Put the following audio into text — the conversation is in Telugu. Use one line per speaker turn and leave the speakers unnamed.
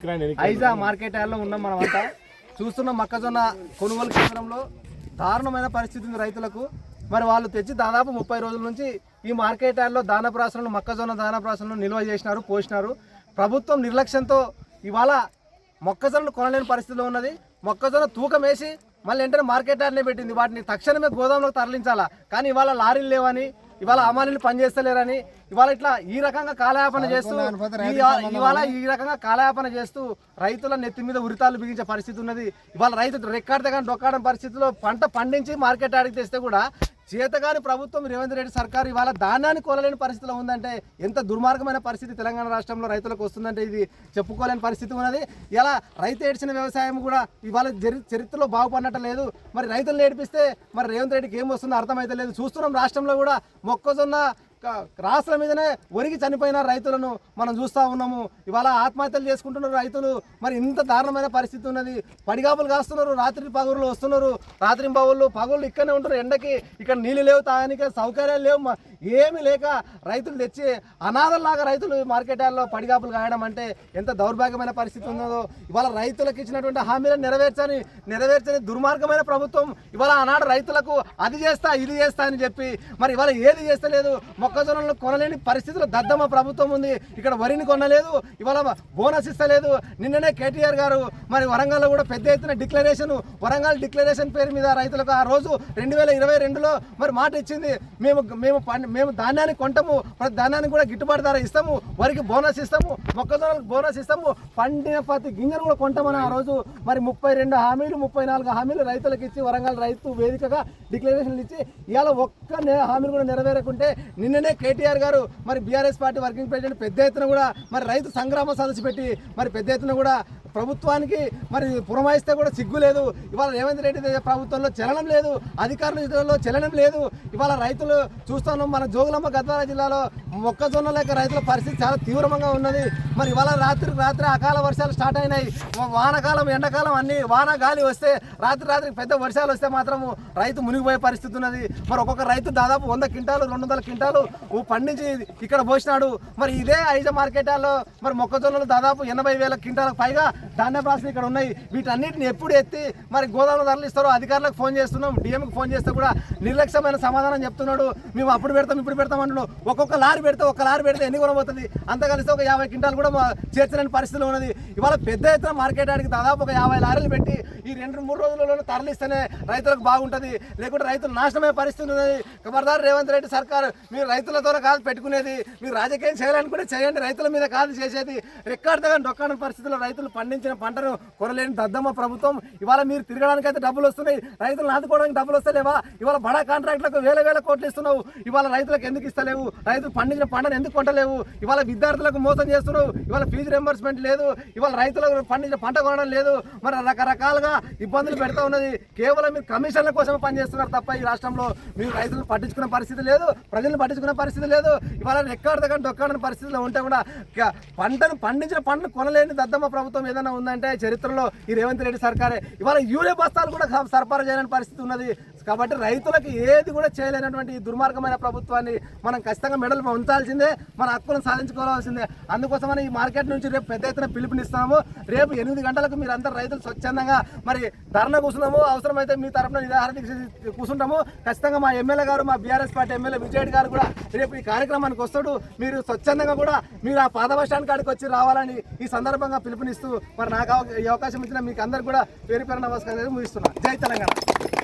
ఐజా మార్కెట్ యార్డ్లో ఉన్నాం మనమంతా. చూస్తున్న మొక్కజొన్న కొనుగోలు కేంద్రంలో దారుణమైన పరిస్థితి ఉంది రైతులకు. మరి వాళ్ళు తెచ్చి దాదాపు 30 రోజుల నుంచి ఈ మార్కెట్ యార్డ్లో దానప్రాసలను మొక్కజొన్న దానప్రాసలను నిల్వ చేసినారు, పోసినారు. ప్రభుత్వం నిర్లక్ష్యంతో ఇవాళ మొక్కజొన్నను కొనలేని పరిస్థితిలో ఉన్నది. మొక్కజొన్న తూకం వేసి మళ్ళీ వెంటనే మార్కెట్ యార్డ్నే పెట్టింది. వాటిని తక్షణమే గోదాంలోకి తరలించాలా. కానీ ఇవాళ లారీలు లేవని, ఇవాళ అమాలీలు పనిచేస్తలేరని, ఇవాళ ఇట్లా ఈ రకంగా కాలయాపన చేస్తూ చేస్తూ రైతుల నెత్తి మీద ఉరితాలు బిగించే పరిస్థితి ఉన్నది. ఇవాళ రైతు రెక్కాడితే కానీ డొక్కాడని పరిస్థితిలో పంట పండించి మార్కెట్ యార్డ్కి తెస్తే కూడా చేతగాని ప్రభుత్వం రేవంత్ రెడ్డి సర్కారు ఇవాళ ధాన్యాన్ని కొనలేని పరిస్థితిలో ఉందంటే ఎంత దుర్మార్గమైన పరిస్థితి తెలంగాణ రాష్ట్రంలో రైతులకు వస్తుందంటే ఇది చెప్పుకోలేని పరిస్థితి ఉన్నది. ఇలా రైతు ఏడ్చిన వ్యవసాయం కూడా ఇవాళ చరిత్రలో బాగుపడినట్టు లేదు. మరి రైతులు ఏడిపిస్తే మరి రేవంత్ రెడ్డికి ఏం వస్తుందో అర్థమైతే లేదు. చూస్తున్నాం రాష్ట్రంలో కూడా మొక్కజొన్న రాష్ట్రం మీదనే ఒరిగి చనిపోయిన రైతులను మనం చూస్తూ ఉన్నాము. ఇవాళ ఆత్మహత్యలు చేసుకుంటున్నారు రైతులు. మరి ఇంత దారుణమైన పరిస్థితి ఉన్నది. పడిగాపులు కాస్తున్నారు, రాత్రి పగుళ్ళు వస్తున్నారు, రాత్రి పగుళ్ళు ఇక్కడనే ఉంటారు. ఎండకి ఇక్కడ నీళ్ళు లేవు, తాగానికి సౌకర్యాలు లేవు, ఏమీ లేక రైతులు తెచ్చి అనాథల్లాగా రైతులు మార్కెట్ యార్డ్లో పడిగాపులు కాయడం అంటే ఎంత దౌర్భాగ్యమైన పరిస్థితి ఉన్నదో. ఇవాళ రైతులకు ఇచ్చినటువంటి హామీలను నెరవేర్చని దుర్మార్గమైన ప్రభుత్వం ఇవాళ ఆనాడు రైతులకు అది చేస్తా ఇది చేస్తా అని చెప్పి మరి ఇవాళ ఏది చేస్తలేదు. మొక్కజొన్నలు కొనలేని పరిస్థితిలో దద్దమ్మ ప్రభుత్వం ఉంది. ఇక్కడ వరిని కొనలేదు, ఇవాళ బోనస్ ఇస్తలేదు. నిన్ననే కేటీఆర్ గారు మరి వరంగల్లో కూడా పెద్ద ఎత్తున వరంగల్ డిక్లరేషన్ పేరు మీద రైతులకు ఆ రోజు 2022లో మరి మాట ఇచ్చింది. మేము ధాన్యాన్ని కొంటాము, ప్రతి ధాన్యానికి కూడా గిట్టుబాటు ధర ఇస్తాము, వరికి బోనస్ ఇస్తాము, మొక్కజొన్నలకు బోనస్ ఇస్తాము, పండిన ప్రతి గింజను కూడా కొంటామని ఆ రోజు మరి 32 హామీలు 34 హామీలు రైతులకు ఇచ్చి వరంగల్ రైతు వేదికగా డిక్లరేషన్లు ఇచ్చి ఇవాళ ఒక్క హామీలు కూడా నెరవేరకుంటే నిన్ననే కేటీఆర్ గారు మరి బీఆర్ఎస్ పార్టీ వర్కింగ్ ప్రెసిడెంట్ పెద్ద ఎత్తున కూడా మరి రైతు సంగ్రామ సదస్సు పెట్టి మరి పెద్ద ఎత్తున కూడా ప్రభుత్వానికి మరి పురమాయిస్తే కూడా సిగ్గు లేదు. ఇవాళ రేవంత్ రెడ్డి ప్రభుత్వంలో చలనం లేదు, అధికారులలో చలనం లేదు. ఇవాళ రైతులు చూస్తున్నాం మన జోగులాంబ గద్వాల జిల్లాలో మొక్కజొన్న లేక రైతుల పరిస్థితి చాలా తీవ్రంగా ఉన్నది. మరి ఇవాళ రాత్రి అకాల వర్షాలు స్టార్ట్ అయినాయి. వానకాలం ఎండాకాలం అన్ని వాన గాలి వస్తే రాత్రికి పెద్ద వర్షాలు వస్తే మాత్రము రైతు మునిగిపోయే పరిస్థితి ఉన్నది. మరి ఒక్కొక్క రైతు దాదాపు 100 క్వింటాలు 200 క్వింటాలు పండించి ఇక్కడ పోసినాడు. మరి ఇదే ఐజా మార్కెట్ యార్డ్లో మరి మొక్కజొన్నలు దాదాపు 80,000 క్వింటాలకు పైగా ధాన్య ప్రాసెస్ ఇక్కడ ఉన్నాయి. వీటన్నిటిని ఎప్పుడు ఎత్తి మరి గోదాములు తరలిస్తారో అధికారులకు ఫోన్ చేస్తున్నాం, డిఎంకి ఫోన్ చేస్తే కూడా నిర్లక్ష్యమైన సమాధానం చెప్తున్నాడు. మేము అప్పుడు పెడతాం ఇప్పుడు పెడతాం అంటున్నాడు. ఒక్కొక్క లారీ పెడితే ఎన్ని కొనబోతుంది? అంత కలిసి ఒక 50 క్వింటాలు కూడా చేర్చలేని పరిస్థితిలో ఉన్నది. ఇవాళ పెద్ద ఎత్తున మార్కెట్ యార్డ్కి దాదాపు ఒక 50 లారీలు పెట్టి ఈ 2-3 రోజులలో తరలిస్తేనే రైతులకు బాగుంటుంది, లేకుంటే రైతులు నాశనమయ్యే పరిస్థితి ఉన్నది. ఖబర్దార్ రేవంత్ రెడ్డి సర్కారు, మీరు రైతులతో కాదు పెట్టుకునేది, మీరు రాజకీయం చేయాలనుకుంటే చేయండి, రైతుల మీద కాదు చేసేది. రెక్కాడితే కానీ డొక్కాడని పరిస్థితుల్లో రైతులు పండించిన పంటను కొనలేని దద్దమ్మ ప్రభుత్వం. ఇవాళ మీరు తిరగడానికి అయితే డబ్బులు వస్తున్నాయి, రైతులు నాటుకోవడానికి డబ్బులు వస్తలేవా? ఇవాళ బడా కాంట్రాక్టులకు వేల కోట్లు ఇస్తున్నావు, ఇవాళ రైతులకు ఎందుకు ఇస్తలేవు? రైతులు పండించిన పంటను ఎందుకు కొంటలేవు? ఇవాళ విద్యార్థులకు మోసం చేస్తున్నావు, ఇవాళ ఫీజు రింబర్స్మెంట్ లేదు, ఇవాళ రైతులకు పండించిన పంట కొనడం లేదు. మరి రకరకాలుగా ఇబ్బందులు పెడతా ఉన్నది. కేవలం మీరు కమిషన్ల కోసమే పనిచేస్తున్నారు తప్ప ఈ రాష్ట్రంలో మీరు రైతులను పట్టించుకునే పరిస్థితి లేదు, ప్రజలను పట్టించుకునే పరిస్థితి లేదు. ఇవాళ ఎక్కడితే కానీ డొక్కాడని పరిస్థితిలో ఉంటే కూడా పండించిన పంటను కొనలేని దద్దమ్మ ప్రభుత్వం ఏదైనా ఉందంటే చరిత్రలో ఈ రేవంత్ రెడ్డి సర్కారే. ఇవాళ యూరియా బస్తాలు కూడా సరఫరా చేయలేని పరిస్థితి ఉన్నది. కాబట్టి రైతులకు ఏది కూడా చేయలేనటువంటి ఈ దుర్మార్గమైన ప్రభుత్వాన్ని మనం ఖచ్చితంగా మెడలు ఉంచాల్సిందే, మన హక్కులను సాధించుకోవాల్సిందే. అందుకోసమని ఈ మార్కెట్ నుంచి రేపు పెద్ద ఎత్తున పిలుపునిస్తున్నాము. రేపు 8 గంటలకు మీరు అందరు రైతులు స్వచ్ఛందంగా మరి ధర్నా కూర్చున్నాము, అవసరమైతే మీ తరఫున నిరాహార దీక్ష కూర్చుంటాము. ఖచ్చితంగా మా ఎమ్మెల్యే గారు, మా బీఆర్ఎస్ పార్టీ ఎమ్మెల్యే విజయ్ గారు కూడా రేపు ఈ కార్యక్రమానికి వస్తాడు. మీరు స్వచ్ఛందంగా కూడా మీరు ఆ పాత బస్ స్టాండ్ కాడికి వచ్చి రావాలని ఈ సందర్భంగా పిలుపునిస్తూ మరి నాకు ఈ అవకాశం ఇచ్చిన మీకు అందరికి కూడా పేరు నమస్కారం ముగిస్తున్నాను. జై తెలంగాణ.